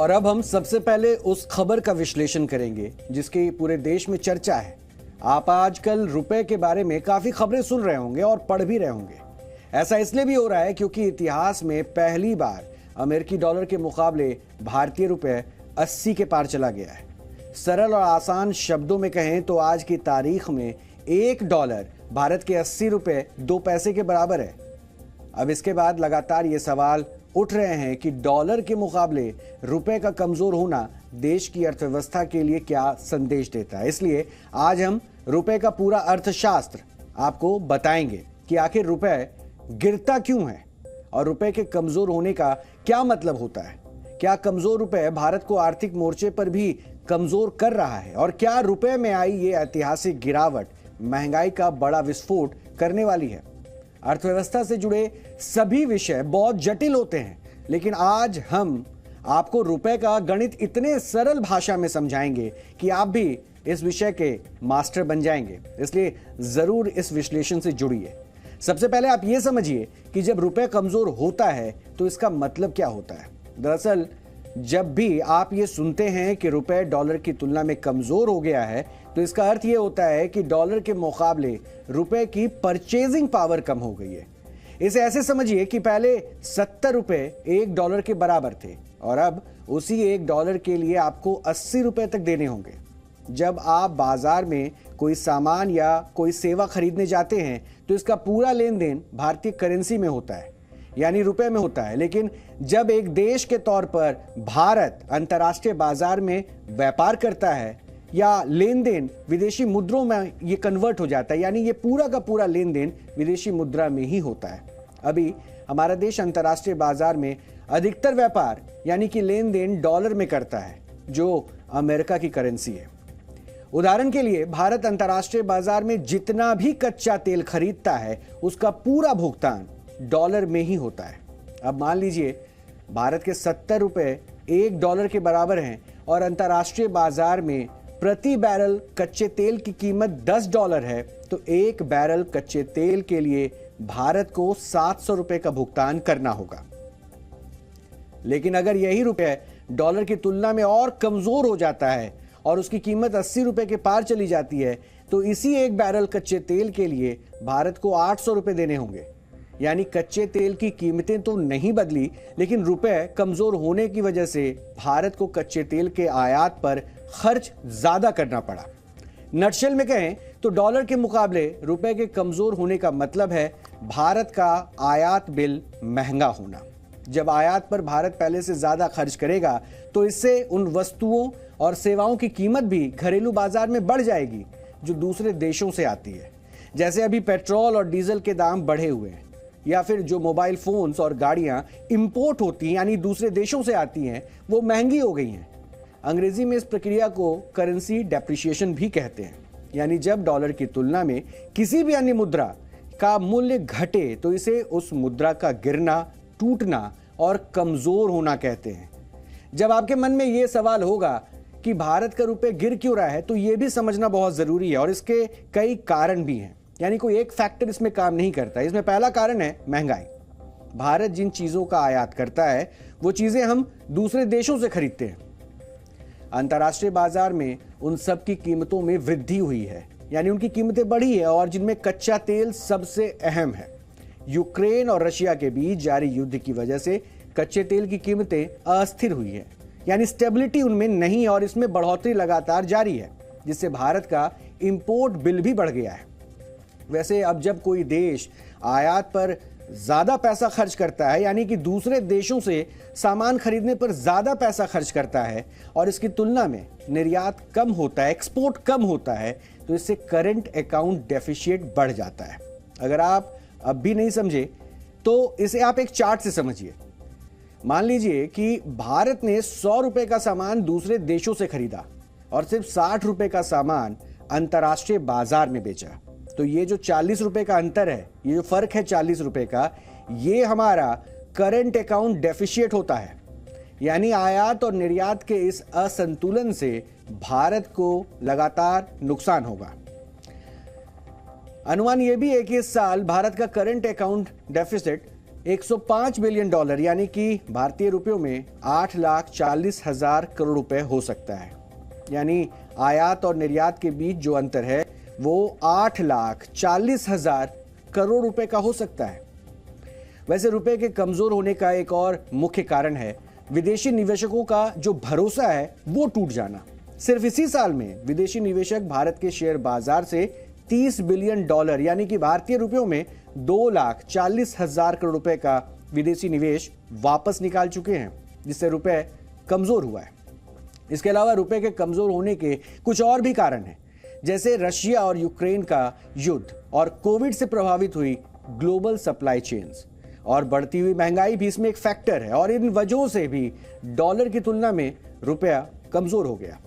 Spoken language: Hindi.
और अब हम सबसे पहले उस खबर का विश्लेषण करेंगे जिसकी पूरे देश में चर्चा है। आप आजकल रुपए के बारे में काफी खबरें सुन रहे होंगे और पढ़ भी रहे होंगे। ऐसा इसलिए भी हो रहा है क्योंकि इतिहास में पहली बार अमेरिकी डॉलर के मुकाबले भारतीय रुपए 80 के पार चला गया है। सरल और आसान शब्दों में कहें तो आज की तारीख में $1 भारत के 80 रुपए 2 पैसे के बराबर है। अब इसके बाद लगातार ये सवाल उठ रहे हैं कि डॉलर के मुकाबले रुपए का कमजोर होना देश की अर्थव्यवस्था के लिए क्या संदेश देता है। इसलिए आज हम रुपए का पूरा अर्थशास्त्र आपको बताएंगे कि आखिर रुपए गिरता क्यों है और रुपए के कमजोर होने का क्या मतलब होता है। क्या कमजोर रुपए भारत को आर्थिक मोर्चे पर भी कमजोर कर रहा है और क्या रुपए में आई ये ऐतिहासिक गिरावट महंगाई का बड़ा विस्फोट करने वाली है। अर्थव्यवस्था से जुड़े सभी विषय बहुत जटिल होते हैं, लेकिन आज हम आपको रुपए का गणित इतने सरल भाषा में समझाएंगे कि आप भी इस विषय के मास्टर बन जाएंगे। इसलिए जरूर इस विश्लेषण से जुड़िए। सबसे पहले आप ये समझिए कि जब रुपए कमजोर होता है तो इसका मतलब क्या होता है। दरअसल जब भी आप ये सुनते हैं कि रुपए डॉलर की तुलना में कमजोर हो गया है तो इसका अर्थ ये होता है कि डॉलर के मुकाबले रुपए की परचेजिंग पावर कम हो गई है। इसे ऐसे समझिए कि पहले 70 रुपए $1 के बराबर थे और अब उसी $1 के लिए आपको 80 रुपए तक देने होंगे। जब आप बाजार में कोई सामान या कोई सेवा खरीदने जाते हैं तो इसका पूरा लेन देन भारतीय करेंसी में होता है, यानी रुपए में होता है। लेकिन जब एक देश के तौर पर भारत अंतर्राष्ट्रीय बाजार में व्यापार करता है या लेन देन विदेशी मुद्रों में ये कन्वर्ट हो जाता है, यानी ये पूरा का पूरा लेन देन विदेशी मुद्रा में ही होता है। अभी हमारा देश अंतर्राष्ट्रीय बाजार में अधिकतर व्यापार यानी कि लेन देन डॉलर में करता है, जो अमेरिका की करेंसी है। उदाहरण के लिए भारत अंतर्राष्ट्रीय बाजार में जितना भी कच्चा तेल खरीदता है उसका पूरा भुगतान डॉलर में ही होता है। अब मान लीजिए भारत के 70 रुपए $1 के बराबर हैं और अंतर्राष्ट्रीय बाजार में प्रति बैरल कच्चे तेल की कीमत $10 है, तो एक बैरल कच्चे तेल के लिए भारत को 700 रुपए का भुगतान करना होगा। लेकिन अगर यही रुपए डॉलर की तुलना में और कमजोर हो जाता है और उसकी कीमत 80 रुपए के पार चली जाती है तो इसी एक बैरल कच्चे तेल के लिए भारत को 800 रुपए देने होंगे। यानी कच्चे तेल की कीमतें तो नहीं बदली, लेकिन रुपए कमजोर होने की वजह से भारत को कच्चे तेल के आयात पर खर्च ज्यादा करना पड़ा। नटशेल में कहें तो डॉलर के मुकाबले रुपए के कमजोर होने का मतलब है भारत का आयात बिल महंगा होना। जब आयात पर भारत पहले से ज्यादा खर्च करेगा तो इससे उन वस्तुओं और सेवाओं की कीमत भी घरेलू बाजार में बढ़ जाएगी जो दूसरे देशों से आती है। जैसे अभी पेट्रोल और डीजल के दाम बढ़े हुए हैं, या फिर जो मोबाइल फोन्स और गाड़ियां इंपोर्ट होती हैं यानी दूसरे देशों से आती हैं वो महंगी हो गई हैं। अंग्रेजी में इस प्रक्रिया को करेंसी डेप्रिसिएशन भी कहते हैं, यानी जब डॉलर की तुलना में किसी भी अन्य मुद्रा का मूल्य घटे तो इसे उस मुद्रा का गिरना, टूटना और कमजोर होना कहते हैं। जब आपके मन में यह सवाल होगा कि भारत का रुपए गिर क्यों रहा है तो यह भी समझना बहुत जरूरी है और इसके कई कारण भी हैं, यानी कोई एक फैक्टर इसमें काम नहीं करता। इसमें पहला कारण है महंगाई। भारत जिन चीजों का आयात करता है वो चीजें हम दूसरे देशों से खरीदते हैं। अंतर्राष्ट्रीय बाजार में उन सब की कीमतों में वृद्धि हुई है, यानी उनकी कीमतें बढ़ी है और जिनमें कच्चा तेल सबसे अहम है। यूक्रेन और रशिया के बीच जारी युद्ध की वजह से कच्चे तेल की कीमतें अस्थिर हुई है, यानी स्टेबिलिटी उनमें नहीं और इसमें बढ़ोतरी लगातार जारी है, जिससे भारत का इंपोर्ट बिल भी बढ़ गया है। वैसे अब जब कोई देश आयात पर ज्यादा पैसा खर्च करता है, यानी कि दूसरे देशों से सामान खरीदने पर ज्यादा पैसा खर्च करता है और इसकी तुलना में निर्यात कम होता है, एक्सपोर्ट कम होता है, तो इससे करंट अकाउंट डेफिशिएट बढ़ जाता है। अगर आप अब भी नहीं समझे तो इसे आप एक चार्ट से समझिए। मान लीजिए कि भारत ने 100 रुपए का सामान दूसरे देशों से खरीदा और सिर्फ 60 रुपए का सामान अंतर्राष्ट्रीय बाजार में बेचा, तो ये जो 40 रुपए का अंतर है, ये जो फर्क है 40 रुपए का, ये हमारा करंट अकाउंट डेफिशिएट होता है। यानी आयात और निर्यात के इस असंतुलन से भारत को लगातार नुकसान होगा। अनुमान यह भी है कि इस साल भारत का करंट अकाउंट डेफिसिट $105 बिलियन यानी कि भारतीय रुपयों में 8,40,000 करोड़ रुपए हो सकता है। यानी आयात और निर्यात के बीच जो अंतर है वो 8,40,000 करोड़ रुपए का हो सकता है। वैसे रुपए के कमजोर होने का एक और मुख्य कारण है विदेशी निवेशकों का जो भरोसा है वो टूट जाना। सिर्फ इसी साल में विदेशी निवेशक भारत के शेयर बाजार से $30 बिलियन यानी कि भारतीय रुपयों में 2,40,000 करोड़ रुपए का विदेशी निवेश वापस निकाल चुके हैं, जिससे रुपए कमजोर हुआ है। इसके अलावा रुपए के कमजोर होने के कुछ और भी कारण हैं, जैसे रशिया और यूक्रेन का युद्ध और कोविड से प्रभावित हुई ग्लोबल सप्लाई चेन्स और बढ़ती हुई महंगाई भी इसमें एक फैक्टर है। और इन वजहों से भी डॉलर की तुलना में रुपया कमजोर हो गया।